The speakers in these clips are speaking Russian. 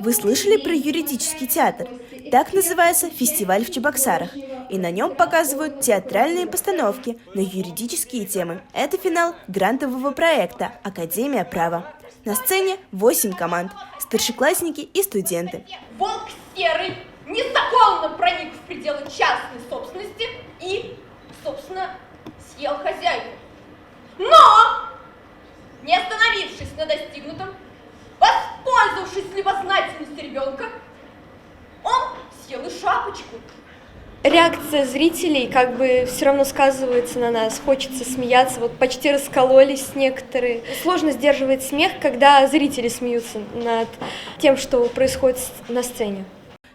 Вы слышали про юридический театр? Так называется фестиваль в Чебоксарах. И на нем показывают театральные постановки на юридические темы. Это финал грантового проекта «Академия права». На сцене 8 команд – старшеклассники и студенты. Волк серый незаконно проник в пределы частной собственности и, собственно, съел хозяйку. Но, не остановившись на достигнутом, воспользовавшись любознательностью ребенка, он съел и шапочку. Реакция зрителей как бы все равно сказывается на нас, хочется смеяться, вот почти раскололись некоторые. Сложно сдерживать смех, когда зрители смеются над тем, что происходит на сцене.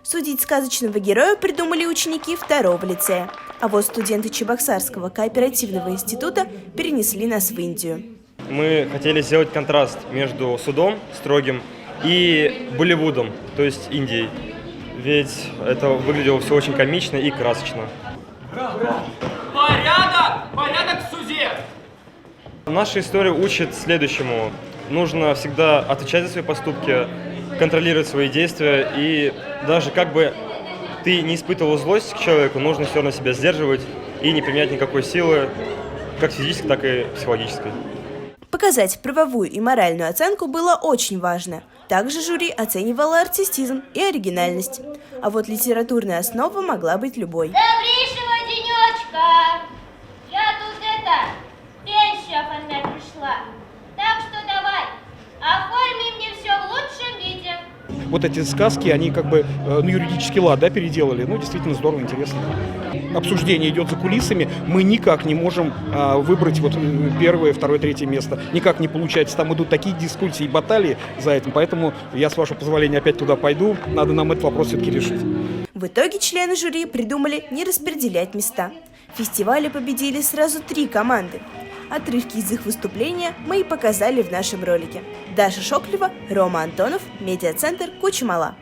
Судить сказочного героя придумали ученики 2-го лицея, а вот студенты Чебоксарского кооперативного института перенесли нас в Индию. Мы хотели сделать контраст между судом строгим и Болливудом, то есть Индией. Ведь это выглядело все очень комично и красочно. Порядок! Порядок в суде! Наша история учит следующему. Нужно всегда отвечать за свои поступки, контролировать свои действия. И даже как бы ты не испытывал злость к человеку, нужно все равно себя сдерживать и не применять никакой силы, как физической, так и психологической. Показать правовую и моральную оценку было очень важно. Также жюри оценивало артистизм и оригинальность. А вот литературная основа могла быть любой. Добрейшего денечка! Я тут пенсию оформлять пришла. Так что давай, оформи мне все в лучшем виде. Вот эти сказки, они как бы юридический лад, да, переделали. Ну, действительно здорово, интересно. Обсуждение идет за кулисами. Мы никак не можем выбрать вот 1-е, 2-е, 3-е место. Никак не получается. Там идут такие дискуссии и баталии за этим. Поэтому я, с вашего позволения, опять туда пойду. Надо нам этот вопрос все-таки решить. В итоге члены жюри придумали не распределять места. В фестивале победили сразу 3 команды. Отрывки из их выступления мы и показали в нашем ролике. Даша Шоклева, Рома Антонов, медиацентр Куча-Мала.